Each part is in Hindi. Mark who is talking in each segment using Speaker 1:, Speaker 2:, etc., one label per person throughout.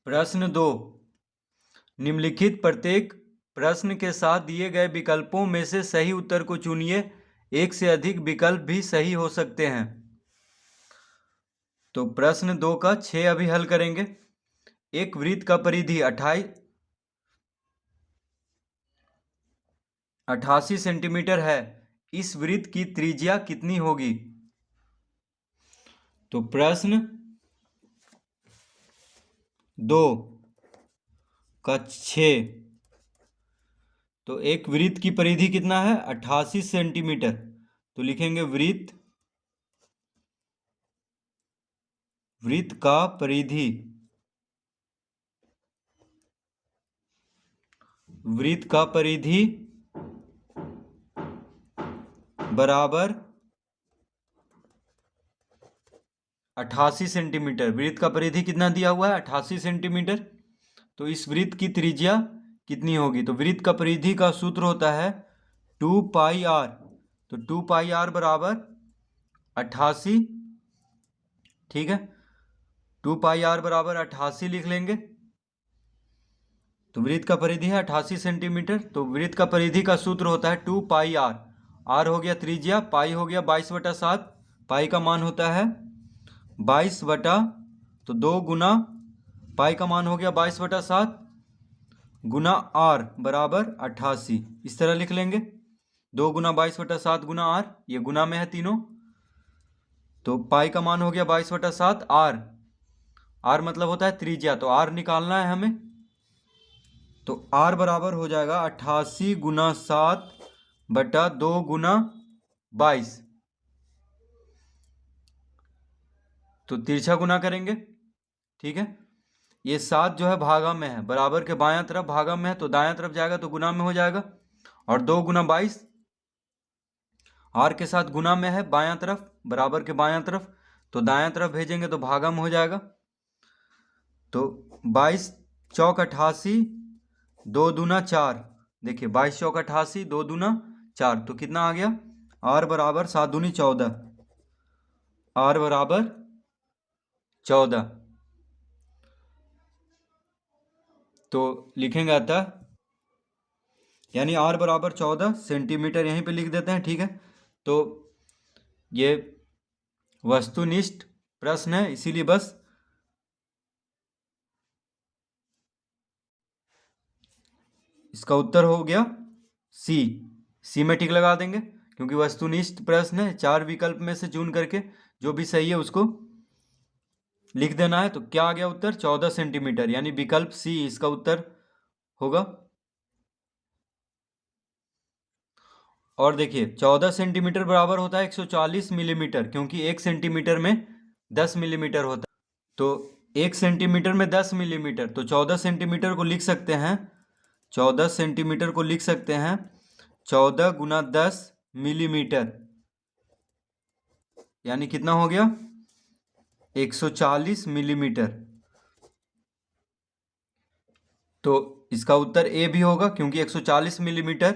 Speaker 1: प्रश्न 2। निम्नलिखित प्रत्येक प्रश्न के साथ दिए गए विकल्पों में से सही उत्तर को चुनिए। एक से अधिक विकल्प भी सही हो सकते हैं। तो प्रश्न 2 का 6 अभी हल करेंगे। एक वृत्त का परिधि 88 सेंटीमीटर है। इस वृत्त की त्रिज्या कितनी होगी? तो प्रश्न 2 का 6। तो एक वृत्त की परिधि कितना है? 88 सेंटीमीटर। तो लिखेंगे वृत्त का परिधि बराबर 88 सेंटीमीटर। वृत्त का परिधि कितना दिया हुआ है? 88 सेंटीमीटर। तो इस वृत्त की त्रिज्या कितनी होगी? तो वृत्त का परिधि का सूत्र होता है 2πr। तो 2πr बराबर 88। ठीक है, 2πr बराबर 88 लिख लेंगे। तो वृत्त का परिधि है 88 सेंटीमीटर। तो वृत्त का परिधि का सूत्र होता है 2πr। r हो गया त्रिज्या, पाई हो गया 22/7। पाई का मान होता है 22 बटा, तो 2 गुना पाई का मान हो गया 22/7 गुना r बराबर 88। इस तरह लिख लेंगे। 2 गुना 22/7 गुना r, ये गुना में है तीनों। तो पाई का मान हो गया 22/7। r मतलब होता है त्रिज्या, तो r निकालना है हमें। तो r बराबर हो जाएगा 88 गुना 7 बटा 2 गुना 22। तो तिरछा गुना करेंगे। ठीक है, ये 7 जो है भागा में है, बराबर के बायां तरफ भागा में है, तो दायां तरफ जाएगा तो गुना में हो जाएगा। और 2 गुना 22 r के साथ गुना में है बायां तरफ, बराबर के बायां तरफ, तो दायां तरफ भेजेंगे तो भागा में हो जाएगा। तो 22 चौक 88, 2 दूना 4। देखिए 22 चौक 88, 2 दूना 4, तो कितना आ गया? r बराबर 7 दूनी 14। r बराबर 14। तो लिखेंगे अतः, यानी r बराबर 14 सेंटीमीटर, यहीं पे लिख देते हैं। ठीक है, तो ये वस्तुनिष्ठ प्रश्न है, इसीलिए बस इसका उत्तर हो गया सी में टिक लगा देंगे, क्योंकि वस्तुनिष्ठ प्रश्न है। 4 विकल्प में से चुन करके जो भी सही है उसको लिख देना है। तो क्या आ गया उत्तर? 14 सेंटीमीटर, यानी विकल्प सी इसका उत्तर होगा। और देखिए 14 सेंटीमीटर बराबर होता है 140 मिलीमीटर, क्योंकि 1 सेंटीमीटर में 10 मिलीमीटर होता है। तो 1 सेंटीमीटर में 10 मिलीमीटर, तो 14 सेंटीमीटर को लिख सकते हैं। 14 सेंटीमीटर को लिख सकते हैं 14 गुना 10 मिलीमीटर, यानी कितना हो गया? 140 मिलीमीटर। तो इसका उत्तर ए भी होगा, क्योंकि 140 मिलीमीटर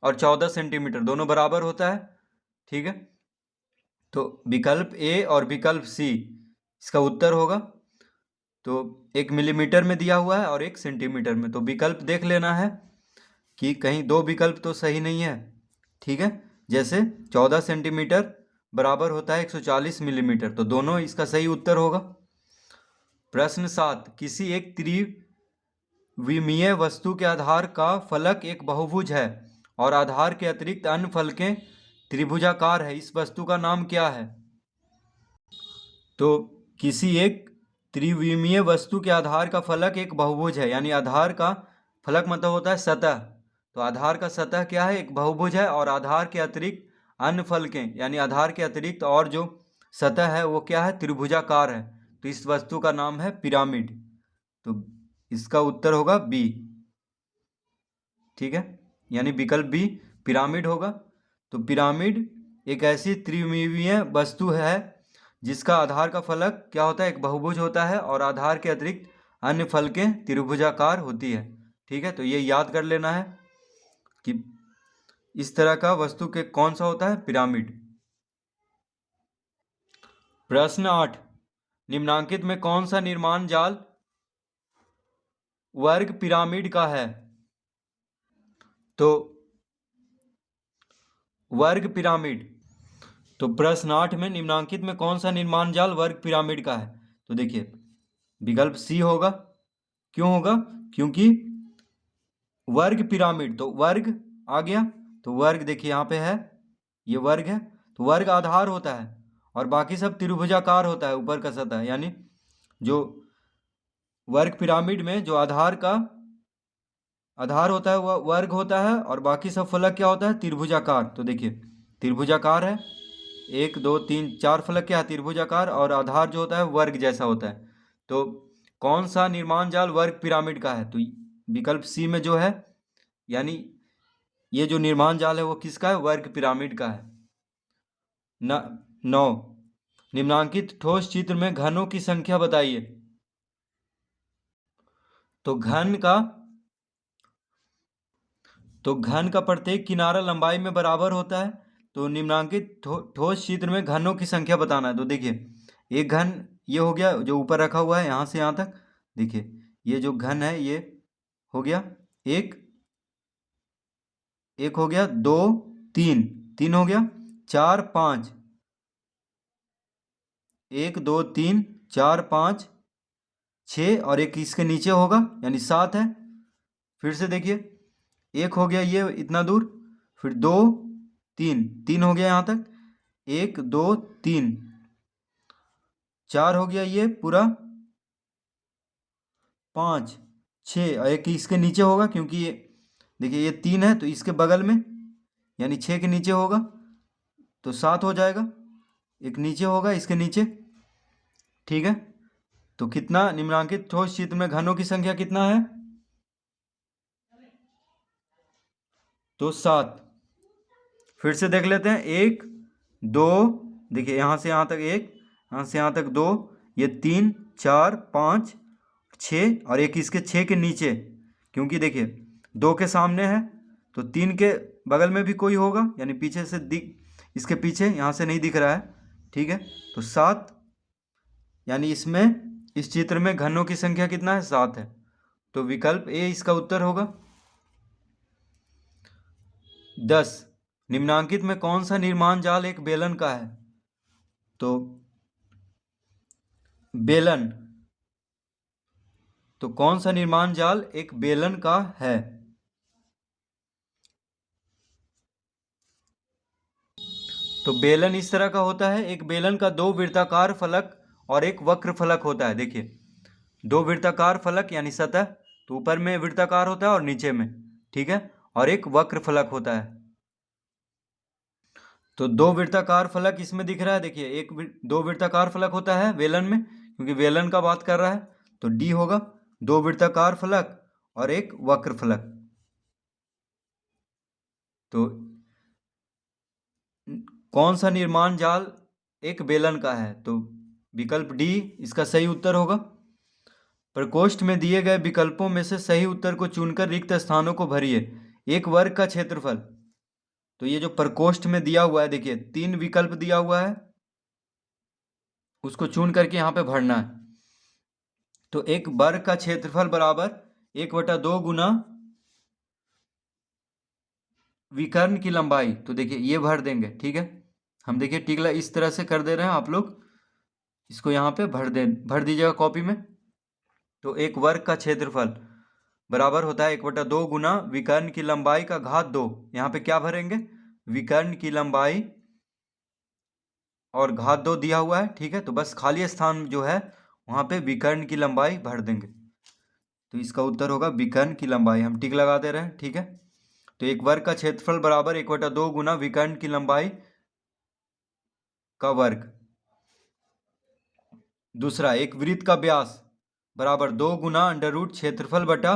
Speaker 1: और 14 सेंटीमीटर दोनों बराबर होता है। ठीक है, तो विकल्प ए और विकल्प सी इसका उत्तर होगा। तो 1 मिलीमीटर में दिया हुआ है और 1 सेंटीमीटर में, तो विकल्प देख लेना है कि कहीं 2 विकल्प तो सही नहीं है। ठीक है, जैसे 14 सेंटीमीटर बराबर होता है 140 मिलीमीटर, तो दोनों इसका सही उत्तर होगा। प्रश्न 7। किसी एक त्रिविमीय वस्तु के आधार का फलक एक बहुभुज है और आधार के अतिरिक्त अन्य फलकें त्रिभुजाकार है। इस वस्तु का नाम क्या है? तो किसी एक त्रिविमीय वस्तु के आधार का फलक एक बहुभुज है, यानी आधार का फलक मतलब होता है सतह। तो आधार का सतह क्या है? एक बहुभुज है, और आधार के अतिरिक्त अन्य फलकें, यानी आधार के अतिरिक्त और जो सतह है वो क्या है? त्रिभुजाकार है। तो इस वस्तु का नाम है पिरामिड। तो इसका उत्तर होगा बी। ठीक है, यानी विकल्प बी पिरामिड होगा। तो पिरामिड एक ऐसी त्रिविमीय वस्तु है जिसका आधार का फलक क्या होता है? एक बहुभुज होता है, और आधार के अतिरिक्त अन्य फलकें त्रिभुजाकार होती है। ठीक है, तो ये याद कर लेना है कि इस तरह का वस्तु के कौन सा होता है? पिरामिड। प्रश्न 8। निम्नांकित में कौन सा निर्माण जाल वर्ग पिरामिड का है। तो वर्ग पिरामिड, तो प्रश्न 8 में निम्नांकित में कौन सा निर्माण जाल वर्ग पिरामिड का है? तो देखिए विकल्प सी होगा। क्यों होगा? क्योंकि वर्ग पिरामिड, तो वर्ग आ गया, तो वर्ग देखिए यहाँ पे है, ये वर्ग है, तो वर्ग आधार होता है और बाकी सब त्रिभुजाकार होता है ऊपर का सतह, यानी जो वर्ग पिरामिड में जो आधार होता है वह वर्ग होता है और बाकी सब फलक क्या होता है? त्रिभुजाकार। तो देखिए त्रिभुजाकार है, 1 2 3 4 फलक क्या है? त्रिभुजाकार, और आधार जो होता है वर्ग जैसा होता है। तो कौन सा निर्माण जाल वर्ग पिरामिड का है? तो विकल्प सी में जो है, यानी ये जो निर्माण जाल है वो किसका है? वर्ग पिरामिड का है। 9, निम्नांकित ठोस चित्र में घनों की संख्या बताइए। तो घन का प्रत्येक किनारा लंबाई में बराबर होता है। तो निम्नांकित ठोस चित्र में घनों की संख्या बताना है। तो देखिए एक घन ये हो गया जो ऊपर रखा हुआ है यहाँ से यहाँ तक, देखिए ये जो घन है ये हो गया एक हो गया, 2 3 हो गया, 4 5, 1 2 3 4 5 6, और एक इसके नीचे होगा यानी 7 है। फिर से देखिए एक हो गया ये इतना दूर, फिर 2 3 हो गया यहाँ तक, 1 2 3 4 हो गया ये पूरा, 5 6, और एक इसके नीचे होगा क्योंकि ये देखिए ये 3 है तो इसके बगल में यानी 6 के नीचे होगा तो 7 हो जाएगा, एक नीचे होगा इसके नीचे। ठीक है, तो कितना निम्नांकित ठोस चित्र में घनों की संख्या कितना है? तो 7। फिर से देख लेते हैं, 1 2, देखिए यहाँ से यहाँ तक 1, यहाँ से यहाँ तक 2, ये 3 4 5 6, और एक इसके 6 के नीचे, क्योंकि देखिए 2 के सामने है तो 3 के बगल में भी कोई होगा, यानी पीछे से इसके पीछे यहाँ से नहीं दिख रहा है। ठीक है, तो 7, यानी इसमें इस चित्र में घनों की संख्या कितना है? 7 है। तो विकल्प ए इसका उत्तर होगा। 10, निम्नांकित में कौन सा निर्माण जाल एक बेलन का है? तो बेलन, तो कौन सा निर्माण जाल एक बेलन का है? तो बेलन इस तरह का होता है, एक बेलन का 2 वृत्ताकार फलक और एक वक्र फलक होता है। देखिए 2 वृत्ताकार फलक यानी सतह, तो ऊपर में वृत्ताकार होता है और नीचे में, ठीक है, और एक वक्र फलक होता है। तो 2 वृत्ताकार फलक इसमें दिख रहा है, देखिए 2 वृत्ताकार फलक होता है बेलन में, क्योंकि बेलन का बात कर रहा है, तो डी होगा, 2 वृत्ताकार फलक और एक वक्र फलक। तो कौन सा निर्माण जाल एक बेलन का है? तो विकल्प डी इसका सही उत्तर होगा। प्रकोष्ठ में दिए गए विकल्पों में से सही उत्तर को चुनकर रिक्त स्थानों को भरिए। एक वर्ग का क्षेत्रफल, तो ये जो प्रकोष्ठ में दिया हुआ है, देखिए 3 विकल्प दिया हुआ है, उसको चुन करके यहाँ पे भरना है। तो एक वर्ग का क्षेत्रफल बराबर 1/2 गुना विकर्ण की लंबाई, तो देखिए ये भर देंगे। ठीक है, हम देखिए टिकला इस तरह से कर दे रहे हैं, आप लोग इसको यहाँ पे भर दीजिएगा कॉपी में। तो एक वर्ग का क्षेत्रफल बराबर होता है 1/2 गुना विकर्ण की लंबाई का घात 2। यहाँ पे क्या भरेंगे? विकर्ण की लंबाई और घात 2 दिया हुआ है। ठीक है, तो बस खाली स्थान जो है वहाँ पे विकर्ण की लंबाई भर देंगे। तो इसका उत्तर होगा विकर्ण की लंबाई, हम टिक लगा दे रहे हैं। ठीक है, तो एक वर्ग का क्षेत्रफल बराबर 1/2 गुना विकर्ण की लंबाई का वर्ग। दूसरा, एक वृत्त का व्यास बराबर 2 गुना अंडर क्षेत्रफल बटा,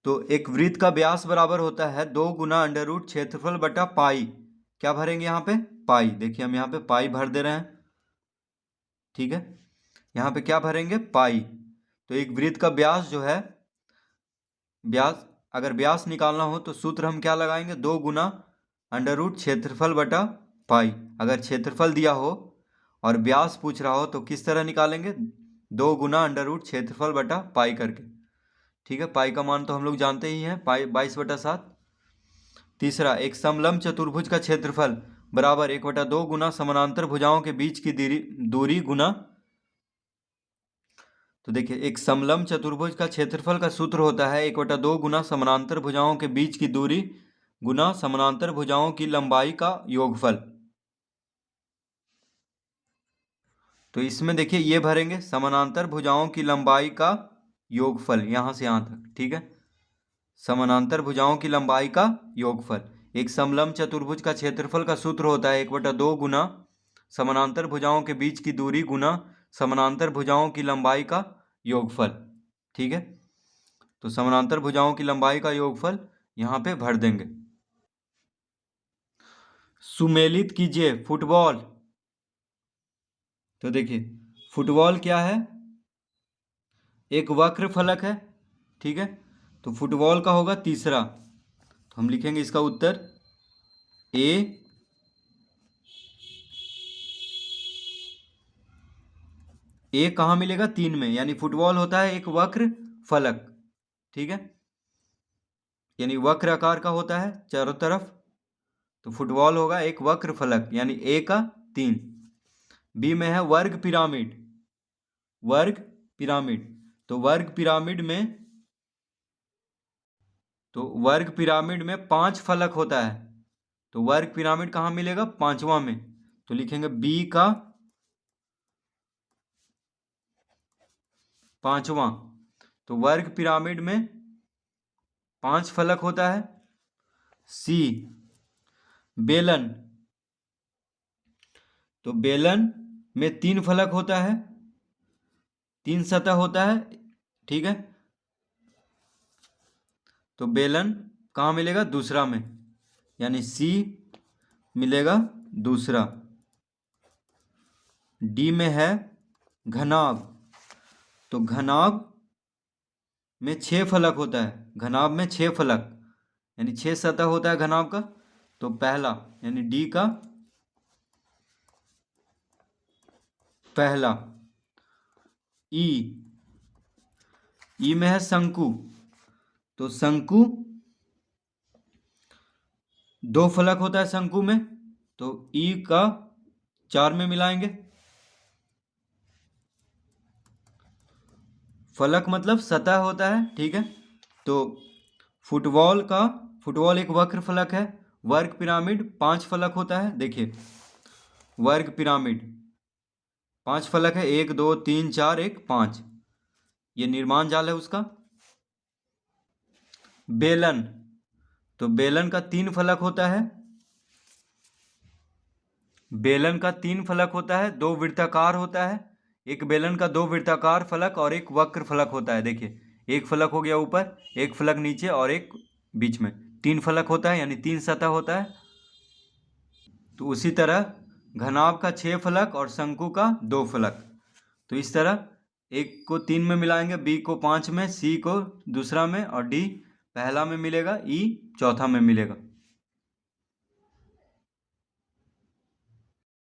Speaker 1: तो एक वृत्त का व्यास बराबर होता है 2 गुना अंडर क्षेत्रफल बटा पाई। क्या भरेंगे यहाँ पे? पाई। देखिए हम यहाँ पे पाई भर दे रहे हैं। ठीक है, यहाँ पे क्या भरेंगे? पाई। तो एक वृत्त का व्यास जो है, व्यास अगर व्यास निकालना हो तो सूत्र हम क्या लगाएंगे? 2 गुना अंडर क्षेत्रफल बटा पाई। अगर क्षेत्रफल दिया हो और व्यास पूछ रहा हो तो किस तरह निकालेंगे? 2 गुना अंडर रूट क्षेत्रफल बटा पाई करके। ठीक है, पाई का मान तो हम लोग जानते ही हैं, पाई 22/7। तीसरा, एक समलंब चतुर्भुज का क्षेत्रफल बराबर 1/2 गुना समानांतर भुजाओं के बीच की दूरी गुना। तो देखिए, एक समलंब चतुर्भुज का क्षेत्रफल का सूत्र होता है 1/2 गुना समानांतर भुजाओं के बीच की दूरी गुना समानांतर भुजाओं की लंबाई का योगफल। तो इसमें देखिए ये भरेंगे समानांतर भुजाओं की लंबाई का योगफल, यहां से यहां तक। ठीक है, समानांतर भुजाओं की लंबाई का योगफल। एक समलंब चतुर्भुज का क्षेत्रफल का सूत्र होता है 1/2 गुना समानांतर भुजाओं के बीच की दूरी गुना समानांतर भुजाओं की लंबाई का योगफल। ठीक है, तो समानांतर भुजाओं की लंबाई का योगफल यहां पे भर देंगे। सुमेलित कीजिए फुटबॉल। तो देखिए, फुटबॉल क्या है, एक वक्र फलक है। ठीक है, तो फुटबॉल का होगा तीसरा, तो हम लिखेंगे इसका उत्तर ए कहाँ मिलेगा, 3 में, यानी फुटबॉल होता है एक वक्र फलक। ठीक है, यानी वक्र आकार का होता है चारों तरफ, तो फुटबॉल होगा एक वक्र फलक, यानी ए का 3। बी में है वर्ग पिरामिड। वर्ग पिरामिड, तो वर्ग पिरामिड में 5 फलक होता है। तो वर्ग पिरामिड कहाँ मिलेगा, 5वां में, तो लिखेंगे बी का 5वां। तो वर्ग पिरामिड में 5 फलक होता है। सी, बेलन, तो बेलन में 3 फलक होता है, 3 सतह होता है। ठीक है, तो बेलन कहाँ मिलेगा, दूसरा में, यानी सी मिलेगा दूसरा। डी में है घनाभ, तो घनाभ में 6 फलक होता है। घनाभ में 6 फलक, यानी 6 सतह होता है घनाभ का, तो पहला, यानी डी का पहला। ई में है शंकु, तो शंकु 2 फलक होता है शंकु में, तो ई का 4 में मिलाएंगे। फलक मतलब सतह होता है। ठीक है, तो फुटबॉल एक वक्र फलक है। वर्ग पिरामिड 5 फलक होता है। देखिए, वर्ग पिरामिड 5 फलक है, 1 2 3 4 1 5, ये निर्माण जाल है उसका। बेलन, तो बेलन का 3 फलक होता है। बेलन का 3 फलक होता है, 2 वृत्ताकार होता है। एक बेलन का 2 वृत्ताकार फलक और एक वक्र फलक होता है। देखिए, एक फलक हो गया ऊपर, एक फलक नीचे और एक बीच में, 3 फलक होता है, यानी 3 सतह होता है। तो उसी तरह घनाभ का 6 फलक और शंकु का 2 फलक। तो इस तरह एक को 3 में मिलाएंगे, बी को 5 में, सी को दूसरा में और डी पहला में मिलेगा, ई चौथा में मिलेगा।